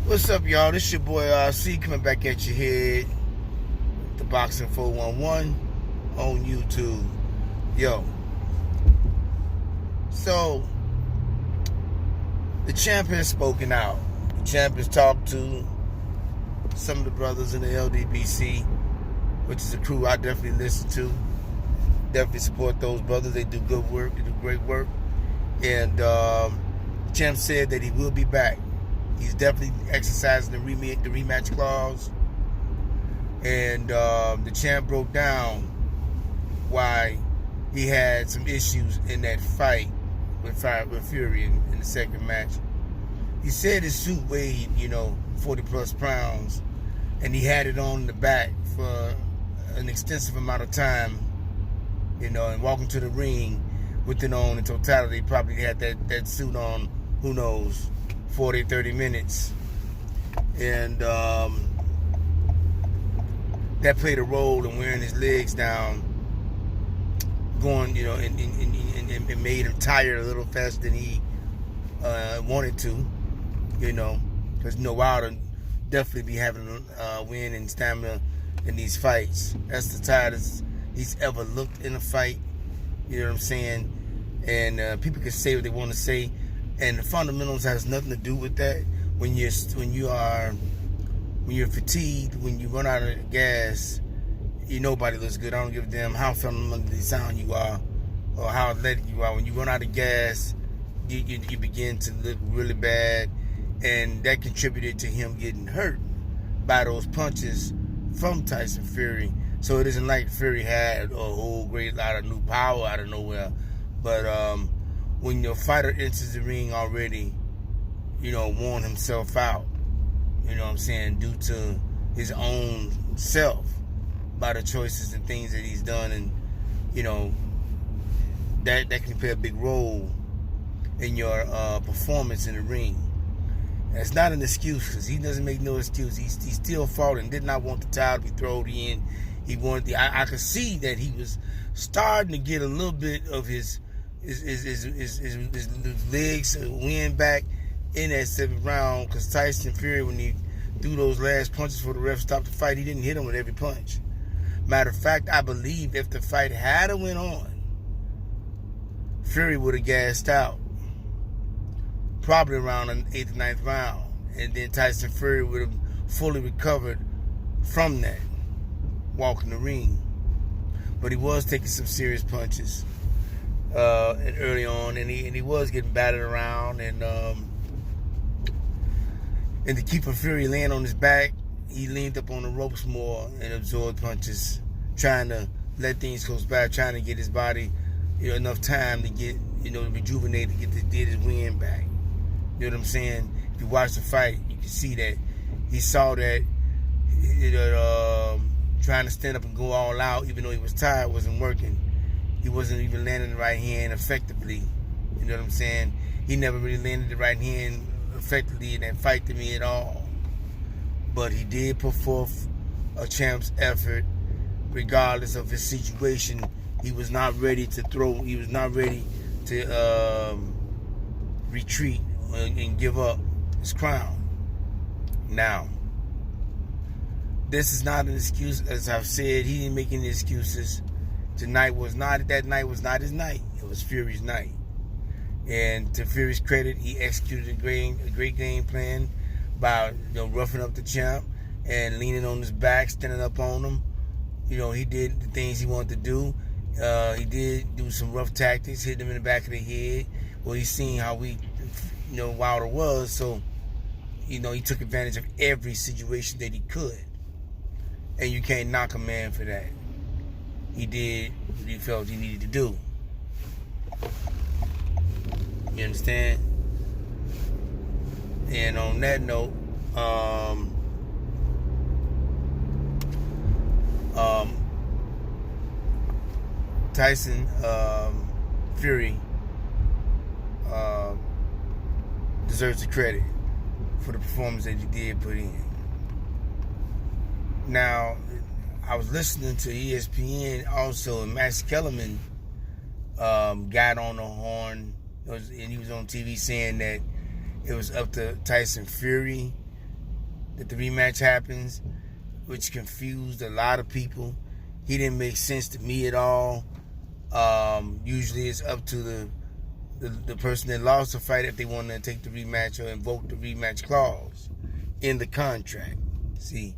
What's up, y'all? This your boy RC coming back at your head. The Boxing 411 on YouTube. Yo. So, the champ has spoken out. The champ has talked to some of the brothers in the LDBC, which is a crew I definitely listen to. Definitely support those brothers. They do good work. They do great work. And the champ said that he will be back. He's definitely exercising the rematch clause. And the champ broke down why he had some issues in that fight with Fury in the second match. He said his suit weighed, 40 plus pounds, and he had it on in the back for an extensive amount of time, and walking to the ring with it on in totality, probably had that suit on, who knows, 40, 30 minutes. And that played a role in wearing his legs down, going, and made him tired a little faster than he wanted to, because Wilder definitely be having a win and stamina in these fights. That's the tightest he's ever looked in a fight, you know what I'm saying? And people can say what they want to say, and the fundamentals has nothing to do with that. When you're fatigued, when you run out of gas, nobody looks good. I don't give a damn how fundamentally sound you are or how athletic you are. When you run out of gas, you begin to look really bad, and that contributed to him getting hurt by those punches from Tyson Fury. So it isn't like Fury had a whole great lot of new power out of nowhere, but when your fighter enters the ring already, worn himself out, due to his own self, by the choices and things that he's done, and that can play a big role in your performance in the ring. That's not an excuse, because he doesn't make no excuse. He still fought and did not want the towel to be thrown in. He wanted I could see that he was starting to get a little bit of his legs wind back in that seventh round, because Tyson Fury, when he threw those last punches for the ref stopped the fight, he didn't hit him with every punch. Matter of fact, I believe if the fight had went on, Fury would have gassed out probably around the 8th or 9th round, and then Tyson Fury would have fully recovered from that, walking the ring. But he was taking some serious punches and early on, and he was getting battered around, and to keep Fury laying on his back, he leaned up on the ropes more and absorbed punches, trying to let things go by, trying to get his body enough time to get rejuvenate, to get his wind back. You know what I'm saying? If you watch the fight, you can see that he saw that trying to stand up and go all out, even though he was tired, wasn't working. He wasn't even landing the right hand effectively. You know what I'm saying? He never really landed the right hand effectively in that fight to me at all. But he did put forth a champ's effort, regardless of his situation. He was not ready to throw. He was not ready to retreat and give up his crown. Now, this is not an excuse. As I've said, he didn't make any excuses. That night was not his night. It was Fury's night. And to Fury's credit, he executed a great game plan by roughing up the champ and leaning on his back, standing up on him. He did the things he wanted to do. He did do some rough tactics, hit him in the back of the head. Well, he's seen how weak Wilder was, so he took advantage of every situation that he could. And you can't knock a man for that. He did what he felt he needed to do. You understand? And on that note, Tyson Fury deserves the credit for the performance that he did put in. Now, I was listening to ESPN also, and Max Kellerman got on the horn, and he was on TV saying that it was up to Tyson Fury that the rematch happens, which confused a lot of people. He didn't make sense to me at all. Usually it's up to the person that lost the fight if they want to take the rematch or invoke the rematch clause in the contract. See,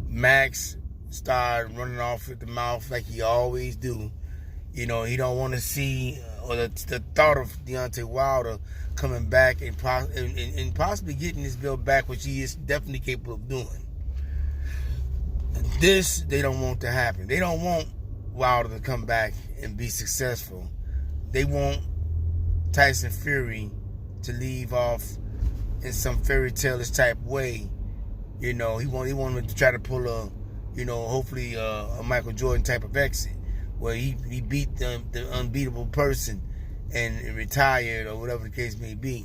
Max started running off at the mouth like he always do. You know, he don't want to see or the thought of Deontay Wilder coming back and possibly getting his belt back, which he is definitely capable of doing. This, they don't want to happen. They don't want Wilder to come back and be successful. They want Tyson Fury to leave off in some fairy tale-ish type way. You know, he want him to try to pull a, you know, hopefully a Michael Jordan type of exit, where he beat the unbeatable person and retired or whatever the case may be.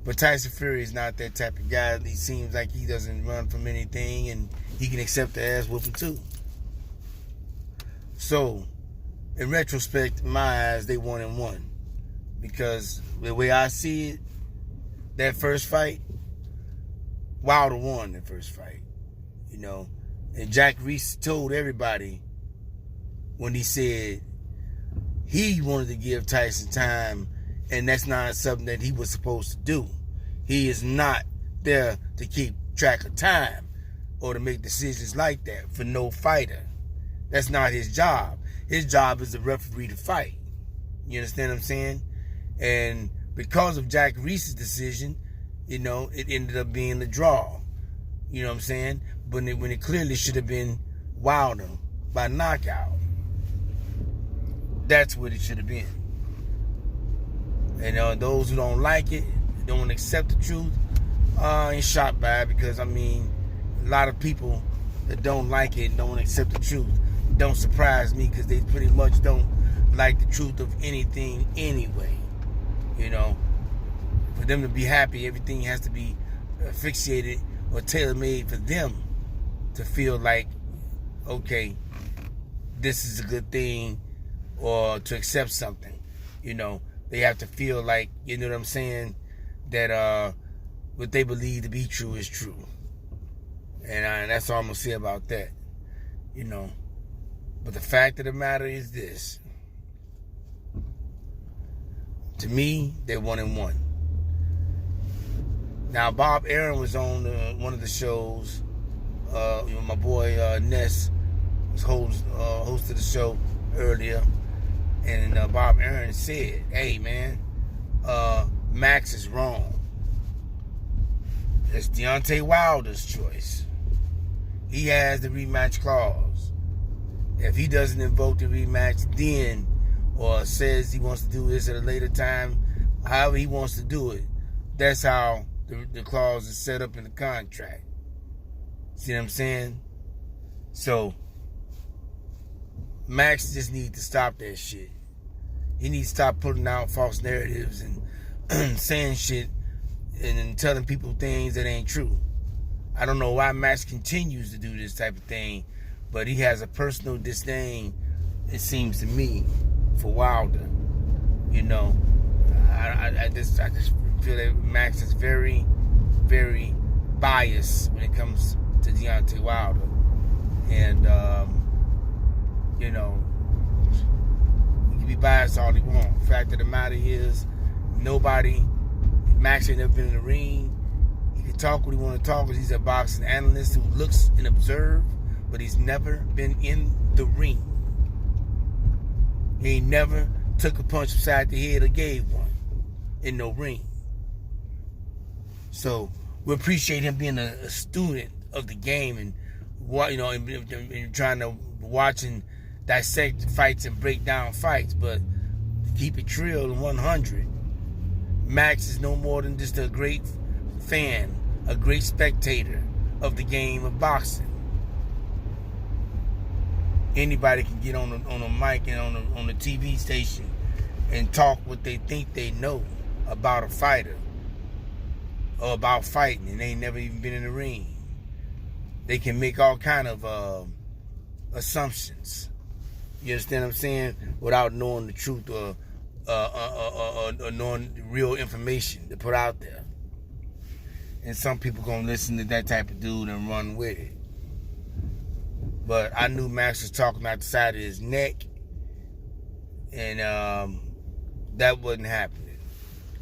But Tyson Fury is not that type of guy. He seems like he doesn't run from anything, and he can accept the ass whooping too. So, in retrospect, in my eyes, they 1-1. Because the way I see it, that first fight, Wilder won that first fight. You know, and Jack Reese told everybody when he said he wanted to give Tyson time, and that's not something that he was supposed to do. He is not there to keep track of time or to make decisions like that for no fighter. That's not his job. His job is to referee the fight. You understand what I'm saying? And because of Jack Reese's decision, you know, it ended up being a draw. You know what I'm saying? But when it clearly should have been Wilder by knockout. That's what it should have been. And those who don't like it, don't accept the truth, ain't shocked by it, because, I mean, a lot of people that don't like it and don't accept the truth don't surprise me, because they pretty much don't like the truth of anything anyway. You know, for them to be happy, everything has to be fixated or tailor-made for them to feel like, okay, this is a good thing, or to accept something. You know, they have to feel like, you know what I'm saying, that what they believe to be true is true. And that's all I'm going to say about that. You know, but the fact of the matter is this. To me, they're 1-1. Now, Bob Arum was on one of the shows. You know, my boy Ness was hosted the show earlier. And Bob Arum said, hey, man, Max is wrong. It's Deontay Wilder's choice. He has the rematch clause. If he doesn't invoke the rematch then, or says he wants to do this at a later time, however he wants to do it, that's how the clause is set up in the contract. See what I'm saying? So, Max just needs to stop that shit. He needs to stop putting out false narratives and saying shit and telling people things that ain't true. I don't know why Max continues to do this type of thing, but he has a personal disdain, it seems to me, for Wilder. You know, I just feel that Max is very, very biased when it comes to Deontay Wilder. And, you know, he can be biased all he wants. Fact of the matter is, Max ain't never been in the ring. He can talk what he want to talk, because he's a boxing analyst who looks and observes, but he's never been in the ring. He ain't never took a punch upside the head or gave one in no ring. So we appreciate him being a student of the game, and you know, and trying to watch and dissect fights and break down fights. But to keep it real and 100, Max is no more than just a great fan, a great spectator of the game of boxing. Anybody can get on a mic and on the TV station and talk what they think they know about a fighter or about fighting, and they ain't never even been in the ring. They can make all kind of assumptions. You understand what I'm saying? Without knowing the truth or knowing real information to put out there. and some people gonna listen to that type of dude and run with it. But I knew Max was talking out the side of his neck, and that wasn't happening.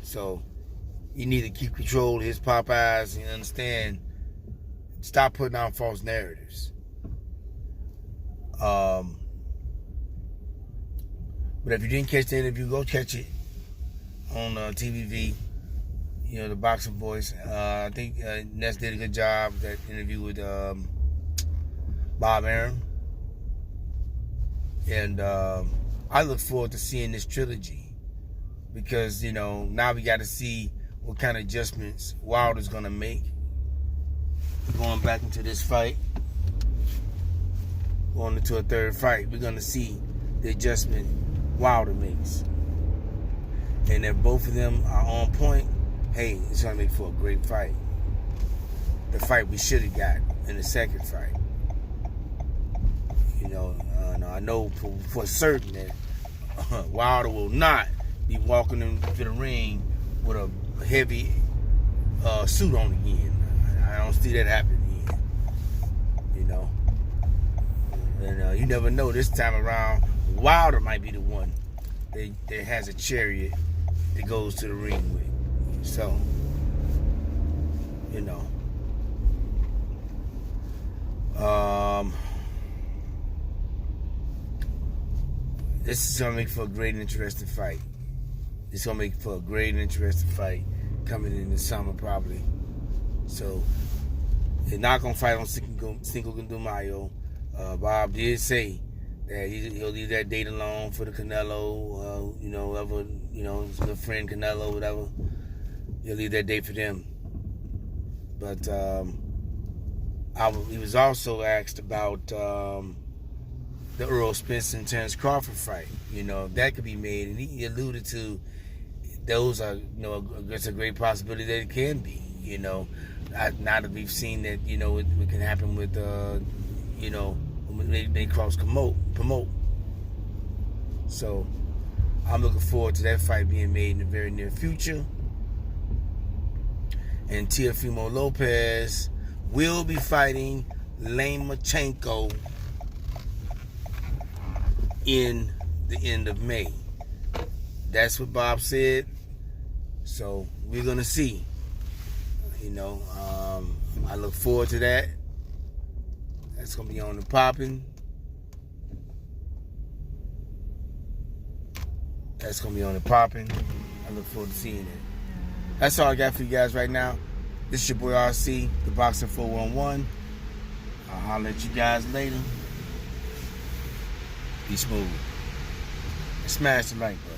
So you need to keep control of his Popeyes and understand. Stop putting out false narratives. But if you didn't catch the interview, go catch it on TVV. You know, the Boxing Voice. I think Ness did a good job with that interview with Bob Arum. And I look forward to seeing this trilogy, because, you know, now we got to see what kind of adjustments Wilder's going to make. Going back into this fight, going into a third fight, we're going to see the adjustment Wilder makes. And if both of them are on point, hey, it's going to make for a great fight. The fight we should have got in the second fight. You know, I know for certain that Wilder will not be walking into the ring with a heavy suit on again. I don't see that happening again. You know, and you never know. This time around, Wilder might be the one that has a chariot that goes to the ring with. So, you know, this is gonna make for a great and interesting fight. It's gonna make for a great and interesting fight coming in the summer probably. So they're not gonna fight on Cinco de Mayo. Bob did say that he'll leave that date alone for the Canelo. You know, whoever, you know, his good friend Canelo, whatever. He'll leave that date for them. But he was also asked about the Earl Spence and Terence Crawford fight. You know, if that could be made, and he alluded to those are, you know, it's a great possibility that it can be. You know, now that we've seen that, you know, it can happen with, you know, when they cross promote. So I'm looking forward to that fight being made in the very near future. And Teofimo Lopez will be fighting Lomachenko in the end of May. That's what Bob said. So we're gonna see. You know, I look forward to that. That's gonna be on the popping. That's gonna be on the popping. I look forward to seeing it. That's all I got for you guys right now. This is your boy RC, the Boxing 411. I'll holler at you guys later. Be smooth. Smash the like button.